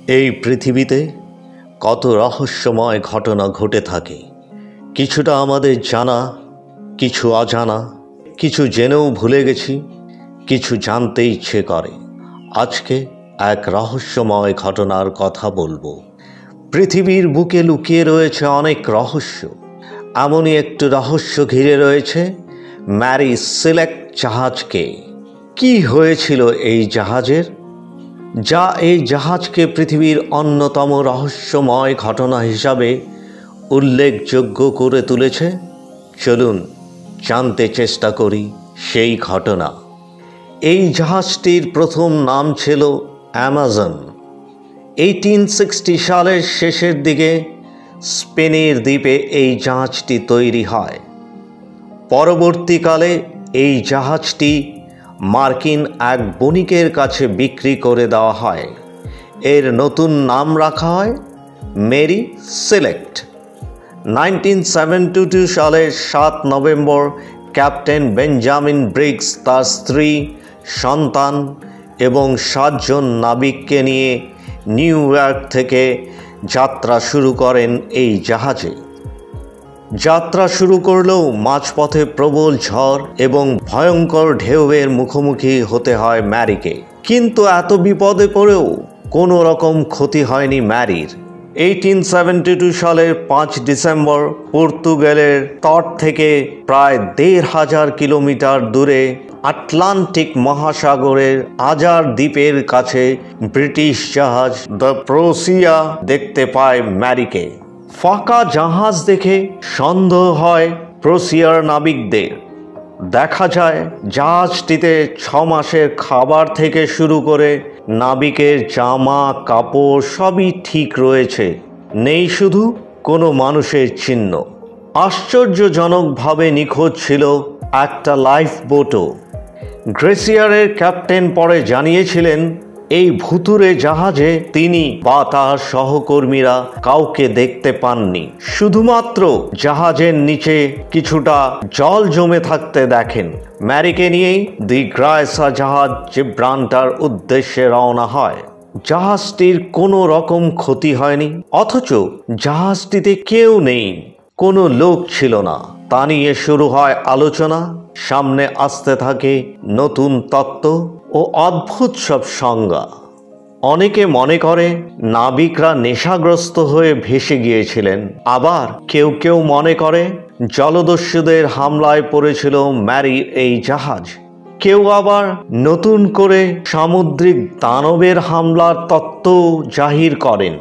এই পৃথিবীতে কত রহস্যময় ঘটনা ঘটে থাকে। কিছুটা আমাদের জানা, কিছু অজানা, কিছু জেনেও ভুলে গেছি, কিছু জানতে ইচ্ছে করে। আজকে এক রহস্যময় ঘটনার কথা বলবো। পৃথিবীর বুকে লুকিয়ে রয়েছে অনেক রহস্য। এমনই একটি রহস্য ঘিরে রয়েছে ম্যারি সিলেক্ট জাহাজকে। কি হয়েছিল এই জাহাজের, যা এই জাহাজকে পৃথিবীর অন্যতম রহস্যময় ঘটনা হিসাবে উল্লেখযোগ্য করে তুলেছে? চলুন জানতে চেষ্টা করি সেই ঘটনা। এই জাহাজটির প্রথম নাম ছিল অ্যামাজন। 1860 সালের শেষের দিকে স্পেনের দ্বীপে এই জাহাজটি তৈরি হয়। পরবর্তীকালে এই জাহাজটি মার্কিন এক বণিকের কাছে বিক্রি করে দেওয়া হয়। এর নতুন নাম রাখা হয় মেরি সিলেক্ট। 1972 সালের 7 নভেম্বর ক্যাপ্টেন বেঞ্জামিন ব্রিগস তার স্ত্রী, সন্তান এবং 7 জন নাবিককে নিয়ে নিউ ইয়র্ক থেকে যাত্রা শুরু করেন এই জাহাজে। যাত্রা শুরু করলেও মাঝপথে প্রবল ঝড় এবং ভয়ঙ্কর ঢেউয়ের মুখোমুখি হতে হয় ম্যারিকে। কিন্তু এত বিপদে পড়েও কোনো রকম ক্ষতি হয়নি ম্যারির। 1872 সালের 5 ডিসেম্বর পর্তুগালের তট থেকে প্রায় 1500 কিলোমিটার দূরে আটলান্টিক মহাসাগরের আজার দ্বীপের কাছে ব্রিটিশ জাহাজ দ্য প্রোসিয়া দেখতে পায় ম্যারিকে। ফাঁকা জাহাজ দেখে সন্দেহ হয় প্রোসিয়ার নাবিকদের। দেখা যায় জাহাজটিতে 6 মাসের খাবার থেকে শুরু করে নাবিকের জামা কাপড় সবই ঠিক রয়েছে, নেই শুধু কোনো মানুষের চিহ্ন। আশ্চর্যজনকভাবে নিখোঁজ ছিল একটা লাইফ বোটও। গ্রেসিয়ারের ক্যাপ্টেন পরে জানিয়েছিলেন এই ভুতুড়ে জাহাজে তিনি বা তার সহকর্মীরা কাউকে দেখতে পাননি, শুধুমাত্র জাহাজের নিচে কিছুটা জল জমে থাকতে দেখেন। ম্যারিকে নিয়েই দি গ্রাইসা জাহাজ জিব্রাল্টার উদ্দেশ্যে রওনা হয়। জাহাজটির কোনো রকম ক্ষতি হয়নি, অথচ জাহাজটিতে কেউ নেই, কোনো লোক ছিল না। তা নিয়ে শুরু হয় আলোচনা। সামনে আসতে থাকে নতুন তত্ত্ব ও অদ্ভুত সব সংজ্ঞা। অনেকে মনে করে নাবিকরা নেশাগ্রস্ত হয়ে ভেসে গিয়েছিলেন, আবার কেউ কেউ মনে করে জলদস্যুদের হামলায় পড়েছিল ম্যারির এই জাহাজ। কেউ আবার নতুন করে সামুদ্রিক দানবের হামলার তত্ত্ব জাহির করেন।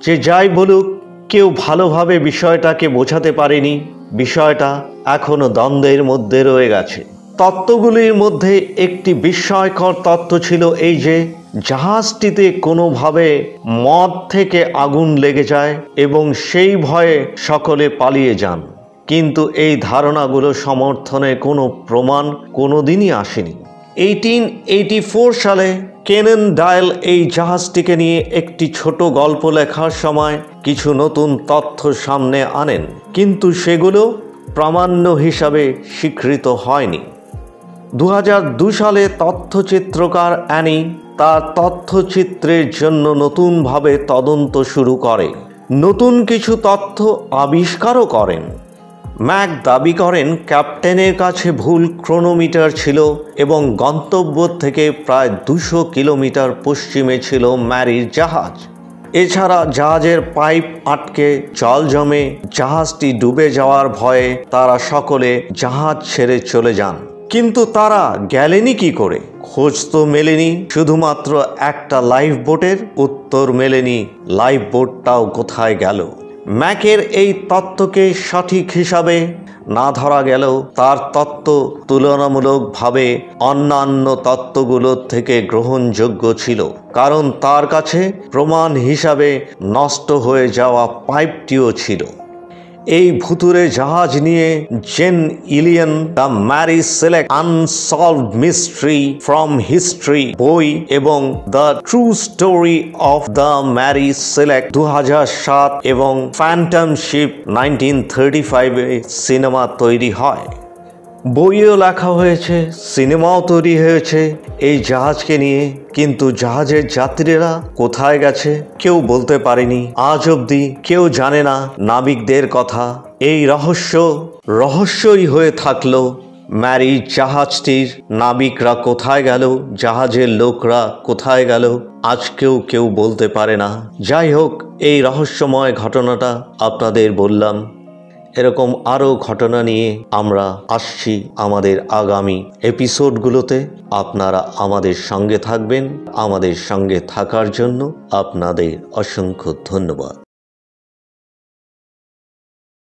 যে যাই বলুক, কেউ ভালোভাবে বিষয়টাকে বোঝাতে পারেনি। বিষয়টা এখনো দ্বন্দ্বের মধ্যে রয়ে গেছে। তত্ত্বগুলির মধ্যে একটি বিস্ময়কর তত্ত্ব ছিল এই যে জাহাজটিতে কোনোভাবে মদ থেকে আগুন লেগে যায় এবং সেই ভয়ে সকলে পালিয়ে যান। কিন্তু এই ধারণাগুলো সমর্থনে কোনো প্রমাণ কোনোদিনই আসেনি। 1884 সালে কেনেন ডায়েল এই জাহাজটিকে নিয়ে একটি ছোট গল্প লেখার সময় কিছু নতুন তথ্য সামনে আনেন, কিন্তু সেগুলো প্রামাণ্য হিসাবে স্বীকৃত হয়নি। 2002 সালে তথ্যচিত্রকার অ্যানি তার তথ্যচিত্রের জন্য নতুনভাবে তদন্ত শুরু করে, নতুন কিছু তথ্য আবিষ্কারও করেন। ম্যাক দাবি করেন ক্যাপ্টেনের কাছে ভুল ক্রোনোমিটার ছিল এবং গন্তব্য থেকে প্রায় 200 কিলোমিটার পশ্চিমে ছিল ম্যারির জাহাজ। এছাড়া জাহাজের পাইপ আটকে জল জমে জাহাজটি ডুবে যাওয়ার ভয়ে তারা সকলে জাহাজ ছেড়ে চলে যান। কিন্তু তারা গেলেনই কি করে? খোঁজ তো মেলেনি শুধুমাত্র একটা লাইফ বোটের, উত্তর মেলেনি লাইফ বোটটাও কোথায় গেল। ম্যাকের এই তত্ত্বকে সঠিক হিসাবে না ধরা গেলেও তার তত্ত্ব তুলনামূলকভাবে অন্যান্য তত্ত্বগুলোর থেকে গ্রহণযোগ্য ছিল, কারণ তার কাছে প্রমাণ হিসাবে নষ্ট হয়ে যাওয়া পাইপটিও ছিল। এই ভুতুরে জাহাজ নিয়ে Jane Yolen the Mary Celeste unsolved mystery from history বই এবং the true story of the Mary Celeste 2007 এবং ফ্যান্টম শিপ 1935 সিনেমা তৈরি হয়। বইও লেখা হয়েছে, সিনেমাও তৈরি হয়েছে এই জাহাজকে নিয়ে, কিন্তু জাহাজের যাত্রীরা কোথায় গেছে কেউ বলতে পারেনি। আজ অবধি কেউ জানে না নাবিকদের কথা। এই রহস্যই হয়ে থাকলো। ম্যারিজ জাহাজটির নাবিকরা কোথায় গেল, জাহাজের লোকরা কোথায় গেল, আজকেও কেউ বলতে পারে না। যাই হোক, এই রহস্যময় ঘটনাটা আপনাদের বললাম। এরকম আরও ঘটনা নিয়ে আমরা আসছি আমাদের আগামী এপিসোডগুলোতে। আপনারা আমাদের সঙ্গে থাকবেন। আমাদের সঙ্গে থাকার জন্য আপনাদের অসংখ্য ধন্যবাদ।